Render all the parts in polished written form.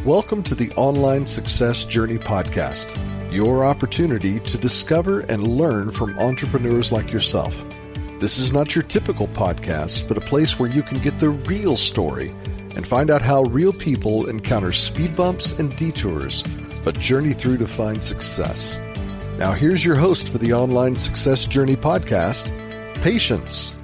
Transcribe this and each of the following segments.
Welcome to the Online Success Journey podcast, your opportunity to discover and learn from entrepreneurs like yourself. This is not your typical podcast, but a place where you can get the real story and find out how real people encounter speed bumps and detours, but journey through to find success. Now here's your host for the Online Success Journey podcast, Patience.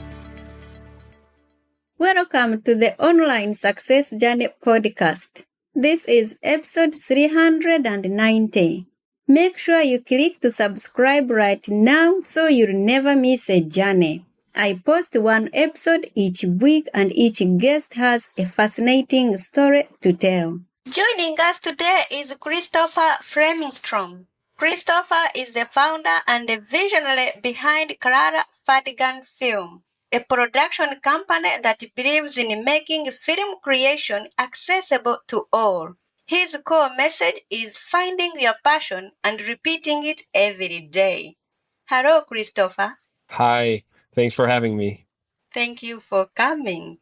Welcome to the Online Success Journey podcast. This is episode 390. Make sure you click to subscribe right now so you'll never miss a journey. I post one episode each week and each guest has a fascinating story to tell. Joining us today is Christoffer Flemström. Christoffer is the founder and the visionary behind Klara Färdiga Film, a production company that believes in making film creation accessible to all. His core message is finding your passion and repeating it every day. Hello, Christoffer. Hi, thanks for having me. Thank you for coming.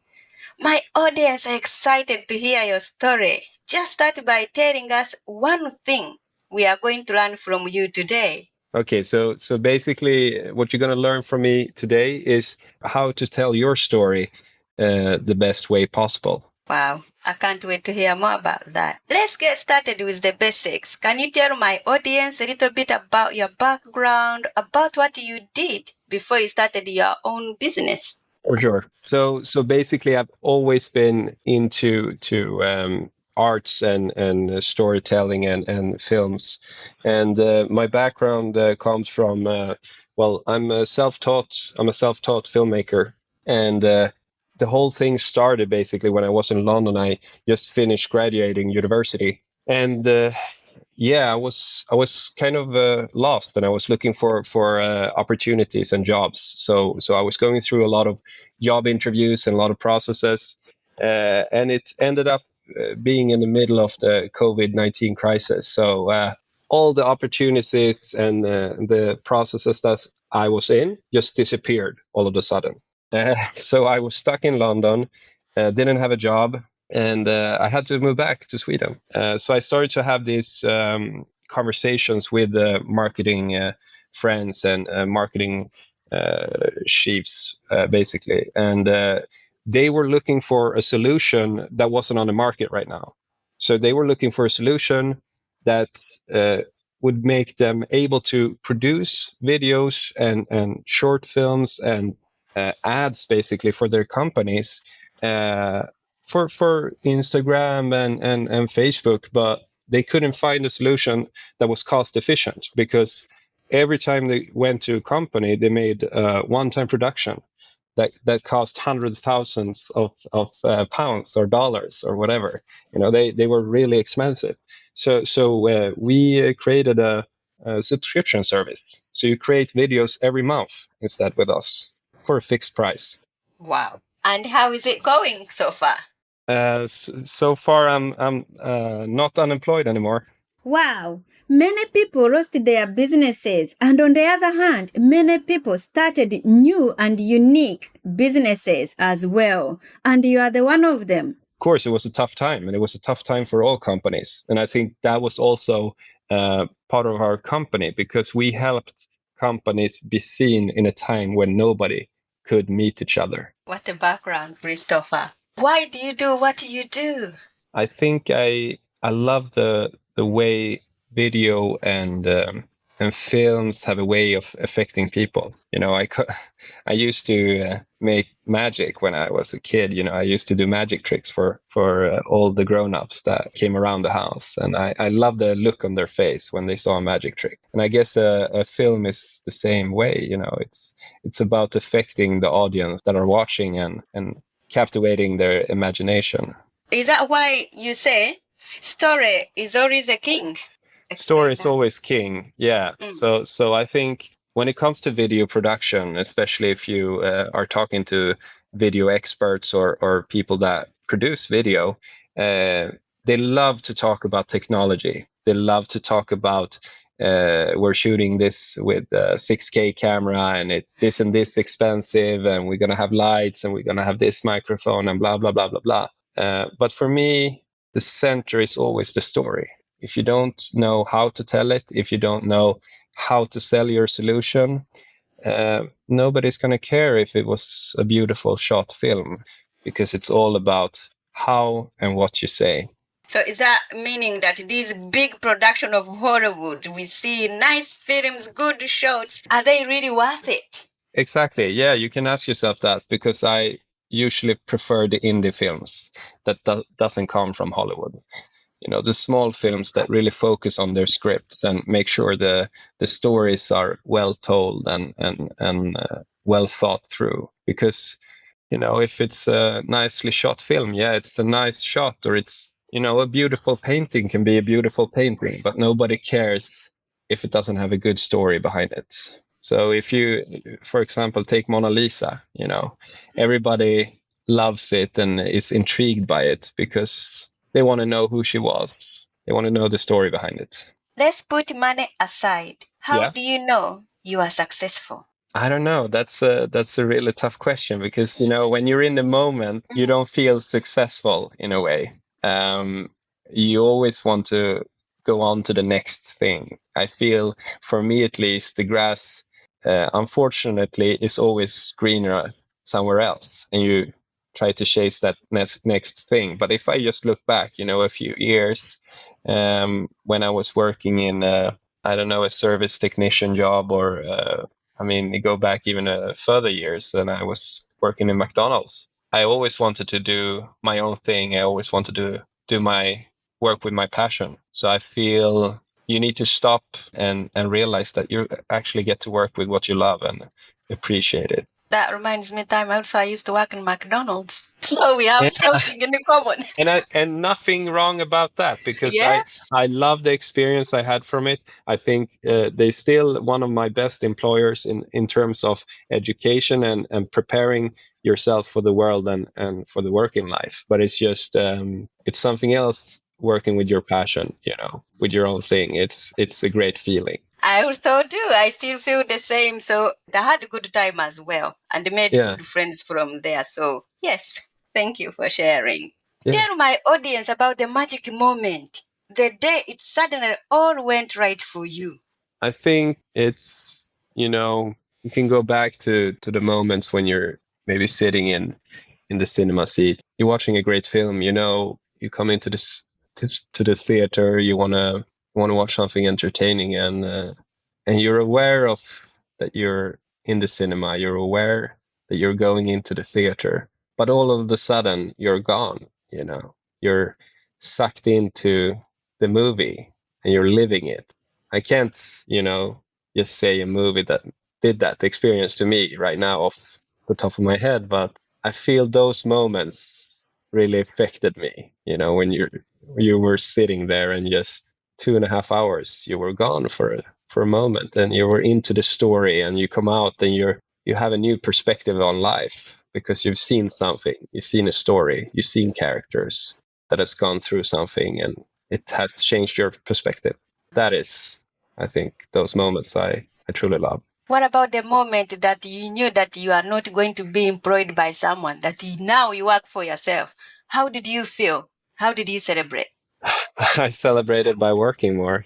My audience are excited to hear your story. Just start by telling us one thing we are going to learn from you today. Okay, so basically what you're going to learn from me today is how to tell your story the best way possible. Wow, I can't wait to hear more about that. Let's get started with the basics. Can you tell my audience a little bit about your background, about what you did before you started your own business? For sure. So basically I've always been into arts and storytelling and films. And my background comes from, I'm a self-taught filmmaker. And the whole thing started basically when I was in London. I just finished graduating university. And I was kind of lost, and I was looking for opportunities and jobs. So I was going through a lot of job interviews and a lot of processes. And it ended up being in the middle of the COVID-19 crisis. So all the opportunities and the processes that I was in just disappeared all of a sudden. So I was stuck in London, didn't have a job, and I had to move back to Sweden. So I started to have these conversations with marketing friends and marketing chiefs, basically. And they were looking for a solution that wasn't on the market right now. So they were looking for a solution that would make them able to produce videos and short films and ads basically for their companies for Instagram and Facebook, but they couldn't find a solution that was cost efficient, because every time they went to a company, they made one-time production that cost hundreds of thousands of pounds or dollars or whatever. They were really expensive. So we created a subscription service. So you create videos every month instead with us for a fixed price. Wow. And how is it going so far? So far, I'm not unemployed anymore. Wow! Many people lost their businesses, and on the other hand, many people started new and unique businesses as well. And you are the one of them. Of course, it was a tough time, and it was a tough time for all companies. And I think that was also part of our company, because we helped companies be seen in a time when nobody could meet each other. What a background, Christoffer. Why do you do what you do? I think I love the way video and films have a way of affecting people. I used to make magic when I was a kid. I used to do magic tricks for all the grown-ups that came around the house, and I love the look on their face when they saw a magic trick. And I guess a film is the same way. It's about affecting the audience that are watching and captivating their imagination. Is that why you say story is always a king? Story is always king, yeah. So I think when it comes to video production, especially if you are talking to video experts or people that produce video, they love to talk about technology. They love to talk about we're shooting this with a 6K camera, and this and this expensive, and we're going to have lights, and we're going to have this microphone, and blah, blah, blah, blah, blah. But for me, the center is always the story. If you don't know how to tell it, if you don't know how to sell your solution, nobody's going to care if it was a beautiful shot film, because it's all about how and what you say. So is that meaning that these big production of Hollywood, we see nice films, good shots, are they really worth it? Exactly. Yeah, you can ask yourself that, because I usually prefer the indie films that doesn't come from Hollywood. The small films that really focus on their scripts and make sure the stories are well told and well thought through. Because, if it's a nicely shot film, yeah, it's a nice shot, or it's, a beautiful painting can be a beautiful painting, but nobody cares if it doesn't have a good story behind it. So if you, for example, take Mona Lisa, everybody loves it and is intrigued by it because they want to know who she was. They want to know the story behind it. Let's put money aside. How do you know you are successful? I don't know. That's a really tough question, because, when you're in the moment, you don't feel successful in a way. You always want to go on to the next thing. I feel, for me at least, the grass, unfortunately, is always greener somewhere else, and you try to chase that next thing. But if I just look back, a few years, when I was working in, a service technician job, or, go back even further years, and I was working in McDonald's. I always wanted to do my own thing. I always wanted to do my work with my passion. So I feel you need to stop and realize that you actually get to work with what you love and appreciate it. That reminds me time also I used to work in McDonald's. So we have something in common. And nothing wrong about that, because I love the experience I had from it. I think they're still one of my best employers in terms of education and preparing yourself for the world and for the working life. But it's just, it's something else working with your passion, with your own thing. It's a great feeling. I also do. I still feel the same. So I had a good time as well, and made good friends from there. So yes, thank you for sharing. Yeah. Tell my audience about the magic moment, the day it suddenly all went right for you. I think it's, you can go back to the moments when you're maybe sitting in the cinema seat. You're watching a great film, you come into this to the theater, you want to watch something entertaining, and you're aware of that you're in the cinema, you're aware that you're going into the theater, but all of a sudden you're gone, you're sucked into the movie and you're living it. I can't, just say a movie that did that experience to me right now off the top of my head, but I feel those moments really affected me, when you were sitting there and just 2.5 hours you were gone for a moment, and you were into the story, and you come out and you have a new perspective on life because you've seen something, you've seen a story, you've seen characters that has gone through something, and it has changed your perspective. That is, I think, those moments I truly love. What about the moment that you knew that you are not going to be employed by someone, that now you work for yourself? How did you feel? How did you celebrate? I celebrated by working more.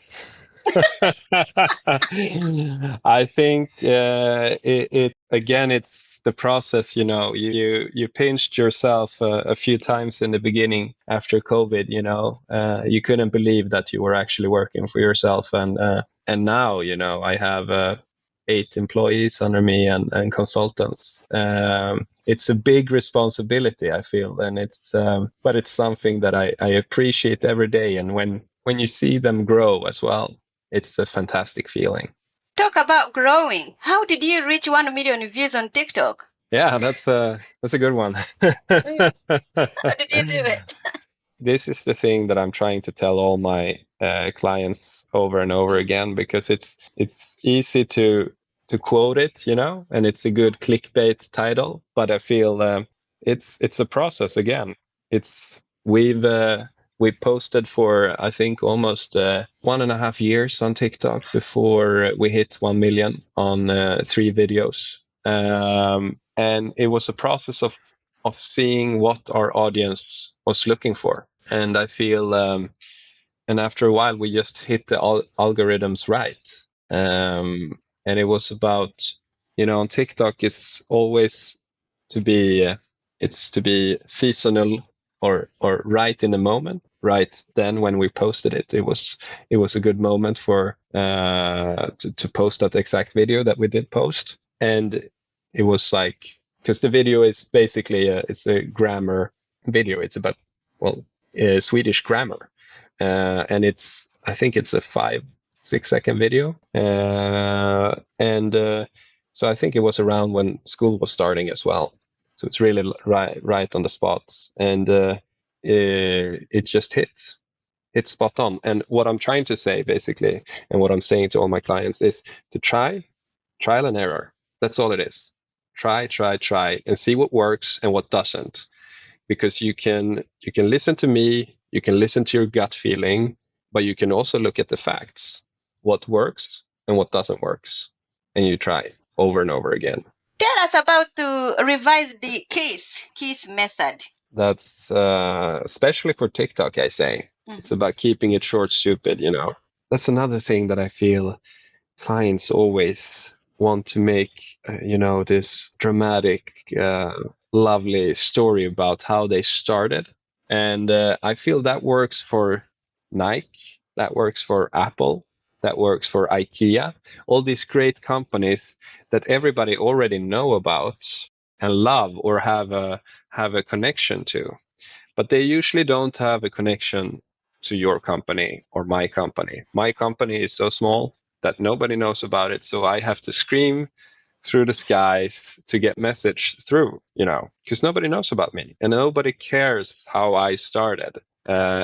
I think it's the process. You pinched yourself a few times in the beginning after COVID. You couldn't believe that you were actually working for yourself, and now I have 8 employees under me and consultants. It's a big responsibility, I feel, and but it's something that I appreciate every day. And when you see them grow as well, it's a fantastic feeling. Talk about growing. How did you reach 1 million views on TikTok? Yeah, that's a good one. How did you do it? This is the thing that I'm trying to tell all my clients over and over again, because it's easy to quote it, and it's a good clickbait title, but I feel it's a process again. We posted for, I think, almost 1.5 years on TikTok before we hit 1 million on 3 videos. And it was a process of seeing what our audience was looking for. And I feel, and after a while, we just hit the algorithms right. And it was about, on TikTok, it's always to be, it's to be seasonal or right in the moment. Right then, when we posted it, it was a good moment for to post that exact video that we did post. And it was like, because the video is basically it's a grammar video. It's about Swedish grammar, and I think it's a 5-6 second video, and so I think it was around when school was starting as well. So it's really right on the spot, and it just hit spot on. And what I'm trying to say basically, and what I'm saying to all my clients, is to trial and error. That's all it is. Try, and see what works and what doesn't. Because you can listen to me, you can listen to your gut feeling, but you can also look at the facts, what works and what doesn't work, and you try over and over again. Tell us about to revise the KISS method. That's especially for TikTok, I say. Mm-hmm. It's about keeping it short, stupid, That's another thing that I feel clients always want to make, this dramatic, lovely story about how they started. And I feel that works for Nike, that works for Apple, that works for IKEA, all these great companies that everybody already know about and love or have a connection to. But they usually don't have a connection to your company or my company. My company is so small that nobody knows about it, so I have to scream through the skies to get message through, because nobody knows about me and nobody cares how I started.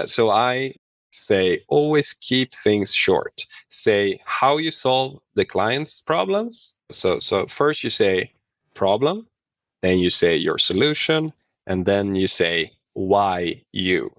So I say, always keep things short. Say how you solve the client's problems. So first you say problem, then you say your solution, and then you say why you.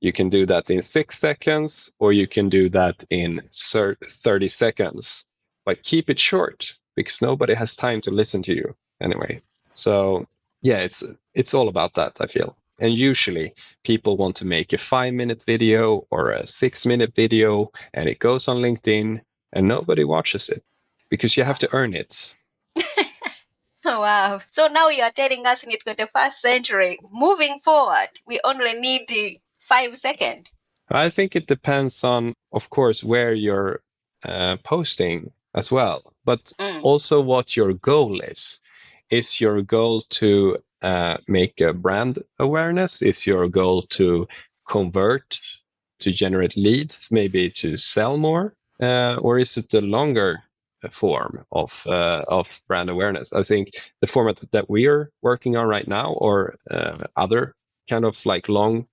You can do that in 6 seconds, or you can do that in 30 seconds. But keep it short, because nobody has time to listen to you anyway. So yeah, it's all about that, I feel. And usually people want to make a 5-minute video or a 6-minute video, and it goes on LinkedIn and nobody watches it because you have to earn it. Oh, wow. So now you are telling us in the 21st century, moving forward, we only need 5 seconds. I think it depends on, of course, where you're posting as well, but also what your goal is. Is your goal to make a brand awareness? Is your goal to convert, to generate leads, maybe to sell more? Or is it the longer form of brand awareness? I think the format that we are working on right now, or other kind of like long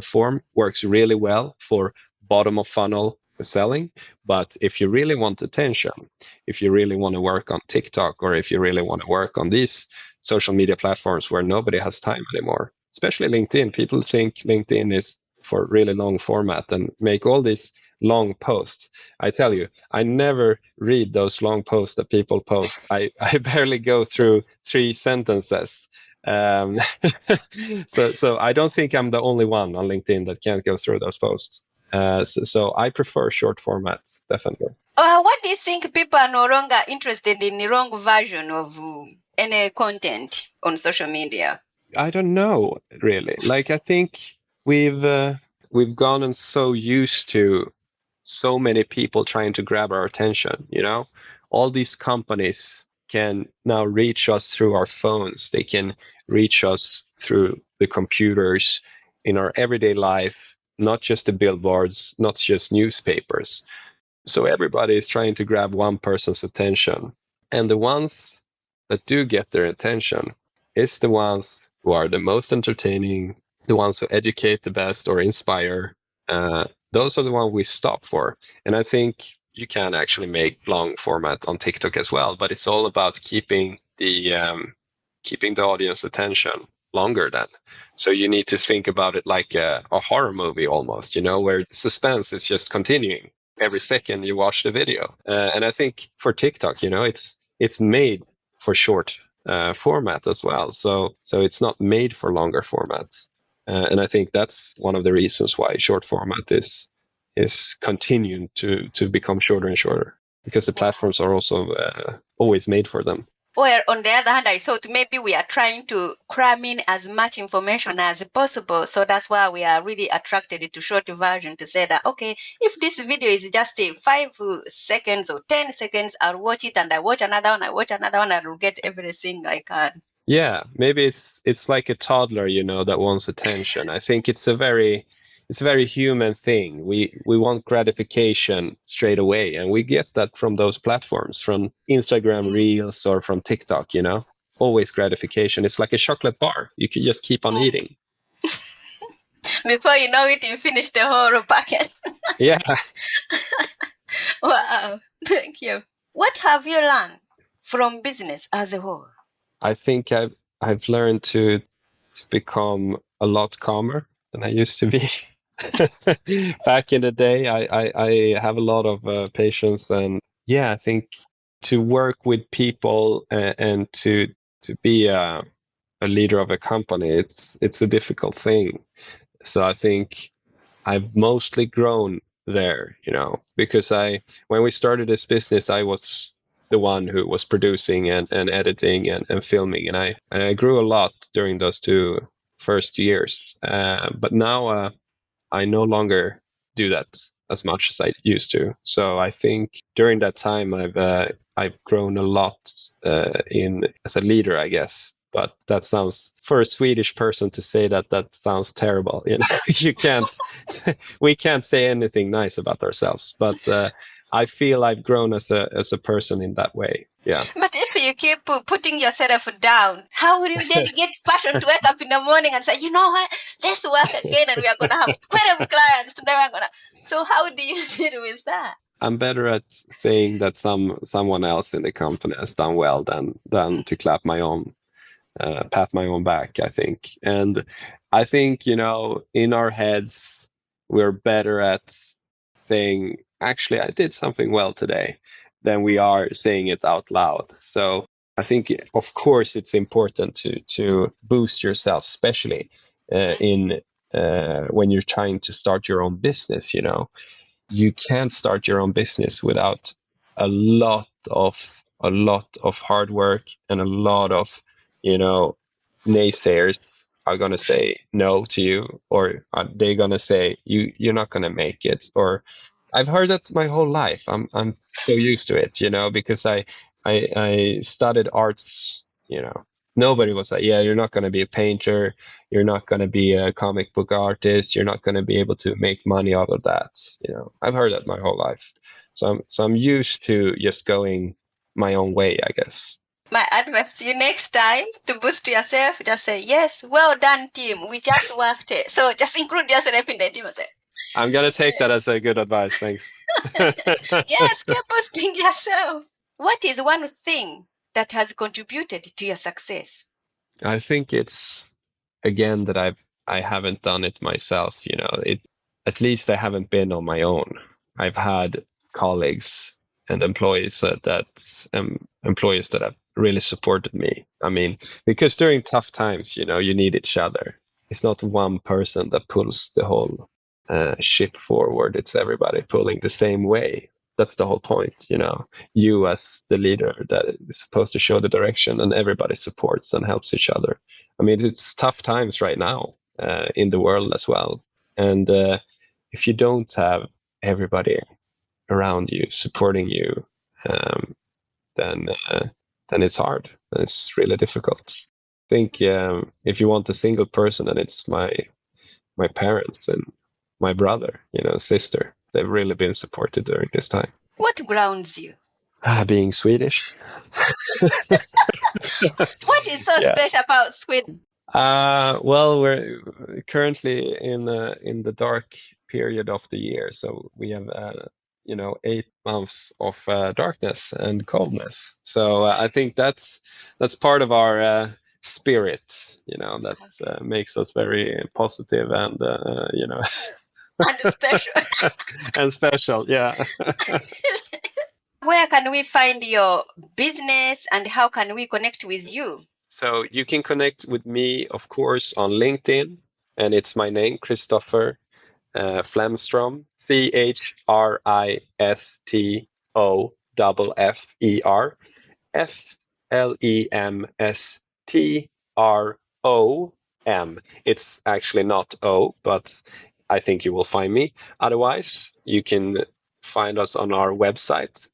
form, works really well for bottom of funnel selling. But if you really want attention, if you really want to work on TikTok, or if you really want to work on these social media platforms where nobody has time anymore, especially LinkedIn, people think LinkedIn is for really long format and make all these long posts. I tell you, I never read those long posts that people post. I barely go through 3 sentences. So I don't think I'm the only one on LinkedIn that can't go through those posts. So I prefer short formats, definitely. What do you think people are no longer interested in the wrong version of any content on social media? I don't know, really. Like, I think we've gotten so used to so many people trying to grab our attention, all these companies can now reach us through our phones. They can reach us through the computers in our everyday life, not just the billboards, not just newspapers. So everybody is trying to grab one person's attention. And the ones that do get their attention is the ones who are the most entertaining, the ones who educate the best or inspire. Those are the ones we stop for. And I think you can actually make long format on TikTok as well, but it's all about keeping the audience attention longer then. So you need to think about it like a horror movie almost, where suspense is just continuing every second you watch the video. And I think for TikTok, it's made for short format as well. So it's not made for longer formats. And I think that's one of the reasons why short format is continuing to become shorter and shorter, because the platforms are also always made for them. Well, on the other hand, I thought maybe we are trying to cram in as much information as possible. So that's why we are really attracted to short version, to say that, okay, if this video is just 5 seconds or 10 seconds, I'll watch it, and I watch another one, I will get everything I can. Yeah, maybe it's like a toddler, that wants attention. I think it's a very human thing. We want gratification straight away, and we get that from those platforms, from Instagram Reels or from TikTok, always gratification. It's like a chocolate bar. You can just keep on eating. Before you know it, you finish the whole packet. Yeah. Wow, thank you. What have you learned from business as a whole? I think I've learned to become a lot calmer than I used to be. Back in the day, I have a lot of patience, and I think to work with people and to be a leader of a company, it's a difficult thing. So I think I've mostly grown there, because when we started this business, I was the one who was producing and editing and filming, and I grew a lot during those 2 first years. But now I no longer do that as much as I used to. So I think during that time I've grown a lot as a leader, I guess. But that sounds, for a Swedish person to say that sounds terrible. We can't say anything nice about ourselves. But I feel I've grown as a person in that way. Yeah. But if you keep putting yourself down, how will you then get passion to wake up in the morning and say, you know what, let's work again, and we are going to have quite a clients today. So how do you deal with that? I'm better at saying that someone else in the company has done well than to pat my own back, I think. And I think, in our heads, we're better at saying, actually, I did something well today, than we are saying it out loud. So I think, of course, it's important to boost yourself, especially when you're trying to start your own business. You can't start your own business without a lot of hard work, and a lot of naysayers are going to say no to you, or they're going to say you're not going to make it. Or I've heard that my whole life. I'm so used to it, because I studied arts. Nobody was like, yeah, you're not going to be a painter, you're not going to be a comic book artist, you're not going to be able to make money out of that. I've heard that my whole life. So I'm used to just going my own way, I guess. My advice to you next time, to boost yourself, just say, yes, well done, team. We just worked it. So just include yourself in the team. I'm going to take that as a good advice. Thanks. Yes, keep boosting yourself. What is one thing that has contributed to your success? I think it's, again, that I haven't done it myself. At least I haven't been on my own. I've had colleagues and employees that have really supported me. I mean, because during tough times, you need each other. It's not one person that pulls the whole ship forward. It's everybody pulling the same way. That's the whole point. You as the leader that is supposed to show the direction, and everybody supports and helps each other. I mean, it's tough times right now in the world as well. And if you don't have everybody around you supporting you, then it's hard. It's really difficult. I think if you want a single person, then it's my parents and my brother, sister. They've really been supported during this time. What grounds you? Being Swedish. What is so special about Sweden? Well, we're currently in the dark period of the year, so we have 8 months of darkness and coldness. So I think that's part of our spirit, that makes us very positive and And special. And special, yeah. Where can we find your business, and how can we connect with you? So you can connect with me, of course, on LinkedIn. and it's my name, Christoffer Flemström, CHRISTOFFER, FLEMSTROM. It's actually not O, but I think you will find me. Otherwise, you can find us on our website,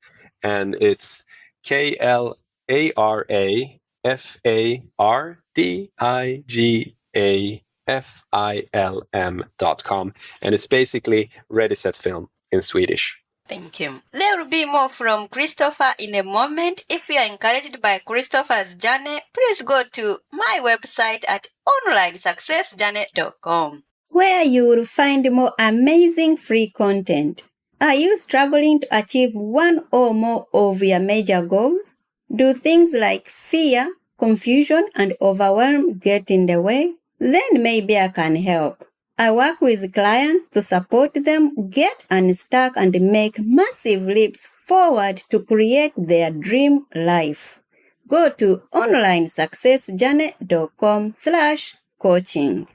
and it's KLARAFARDIGAFILM.com, and it's basically Ready Set Film in Swedish. Thank you. There will be more from Christoffer in a moment. If you are encouraged by Christoffer's journey, please go to my website at onlinesuccessjourney.com, where you will find more amazing free content. Are you struggling to achieve one or more of your major goals? Do things like fear, confusion, and overwhelm get in the way? Then maybe I can help. I work with clients to support them get unstuck and make massive leaps forward to create their dream life. Go to onlinesuccessjourney.com/coaching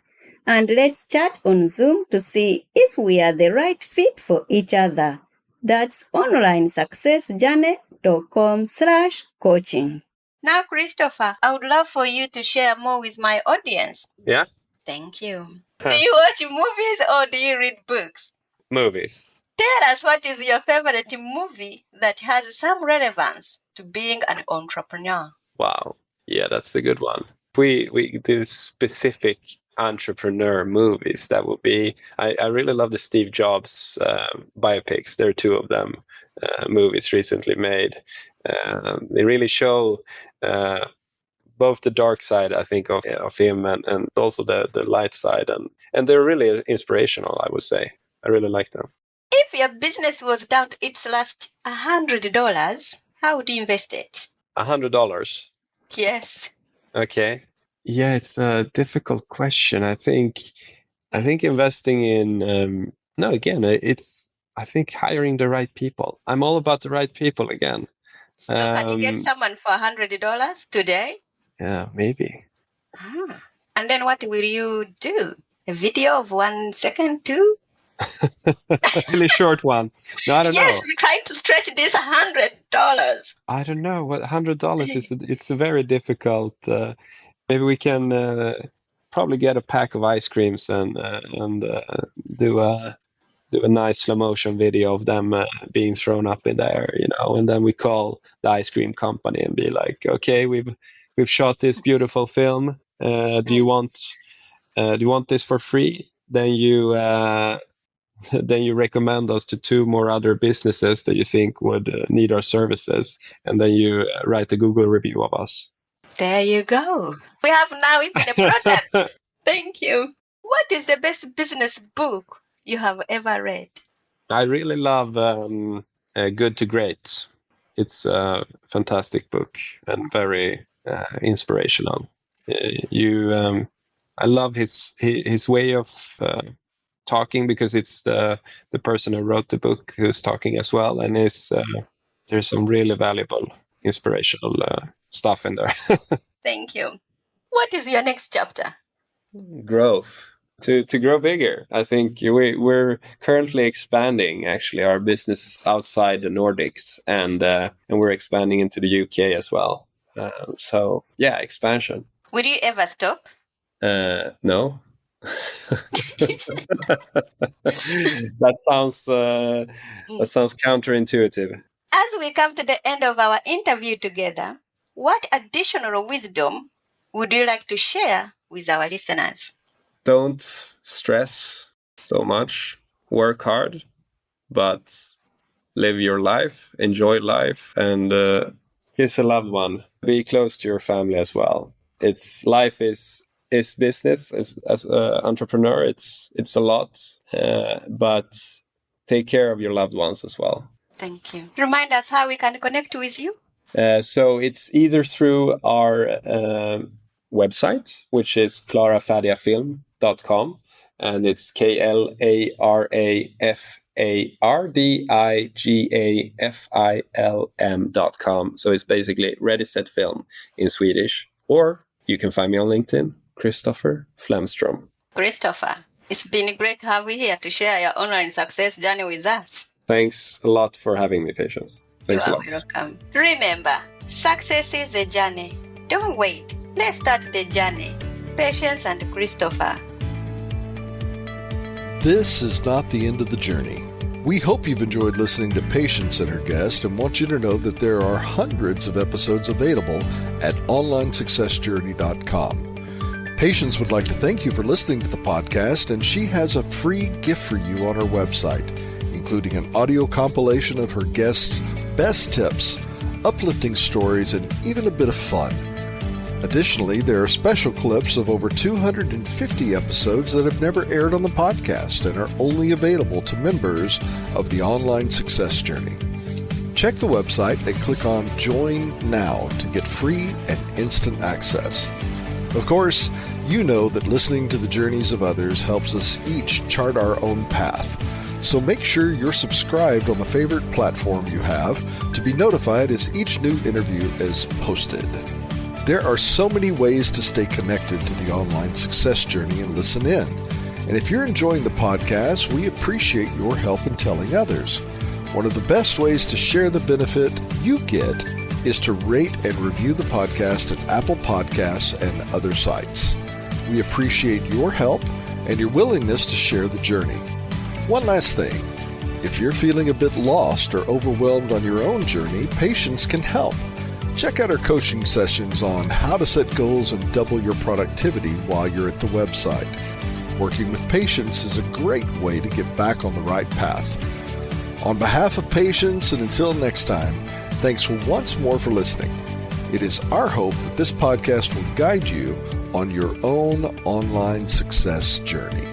and let's chat on Zoom to see if we are the right fit for each other. That's onlinesuccessjourney.com/coaching. Now, Christoffer, I would love for you to share more with my audience. Yeah? Thank you. Do you watch movies or do you read books? Movies. Tell us, what is your favorite movie that has some relevance to being an entrepreneur? Wow. Yeah, that's a good one. If we do specific entrepreneur movies, that would be, I really love the Steve Jobs biopics. There are two of them, movies recently made. They really show both the dark side, I think, of him and also the light side, and they're really inspirational, I would say. I really like them. If your business was down to its last $100, how would you invest it? $100? Yes. Okay. Yeah, it's a difficult question. I think investing in I think hiring the right people. I'm all about the right people again. So can you get someone for $100 today? Yeah, maybe. And then what will you do? A video of 1 second too? Really short one. No, I don't know. Yes, we're trying to stretch this $100. I don't know what $100 is. It's a very difficult. Maybe we can probably get a pack of ice creams and do a nice slow motion video of them being thrown up in the air, and then we call the ice cream company and be like, okay, we've shot this beautiful film. Do you want this for free? Then you recommend us to 2 more other businesses that you think would need our services, and then you write a Google review of us. There you go. We have now even a product. Thank you. What is the best business book you have ever read? I really love Good to Great. It's a fantastic book and very inspirational. I love his way of talking, because it's the person who wrote the book who's talking as well, and there's some really valuable inspirational stuff in there. Thank you. What is your next chapter? Growth. To grow bigger. I think we're currently expanding actually our businesses outside the Nordics, and we're expanding into the UK as well. So yeah, expansion. Will you ever stop? No. That sounds counterintuitive. As we come to the end of our interview together, what additional wisdom would you like to share with our listeners? Don't stress so much. Work hard, but live your life, enjoy life, and kiss a loved one. Be close to your family as well. Life is business. As an entrepreneur, it's a lot, but take care of your loved ones as well. Thank you. Remind us how we can connect with you. So it's either through our website, which is klarafärdigafilm.com, and it's KLARAFARDIGAFILM.com. So it's basically Ready Set Film in Swedish. Or you can find me on LinkedIn, Christoffer Flemström. Christoffer, it's been great to have you here to share your online success journey with us. Thanks a lot for having me, Patience. Thanks a lot. You are welcome. Remember, success is a journey. Don't wait. Let's start the journey. Patience and Christoffer. This is not the end of the journey. We hope you've enjoyed listening to Patience and her guest and want you to know that there are hundreds of episodes available at onlinesuccessjourney.com. Patience would like to thank you for listening to the podcast, and she has a free gift for you on her website, including an audio compilation of her guests' best tips, uplifting stories, and even a bit of fun. Additionally, there are special clips of over 250 episodes that have never aired on the podcast and are only available to members of the Online Success Journey. Check the website and click on Join Now to get free and instant access. Of course, you know that listening to the journeys of others helps us each chart our own path. So make sure you're subscribed on the favorite platform you have to be notified as each new interview is posted. There are so many ways to stay connected to the Online Success Journey and listen in. And if you're enjoying the podcast, we appreciate your help in telling others. One of the best ways to share the benefit you get is to rate and review the podcast at Apple Podcasts and other sites. We appreciate your help and your willingness to share the journey. One last thing. If you're feeling a bit lost or overwhelmed on your own journey, Patience can help. Check out our coaching sessions on how to set goals and double your productivity while you're at the website. Working with Patience is a great way to get back on the right path. On behalf of Patience, and until next time, thanks once more for listening. It is our hope that this podcast will guide you on your own online success journey.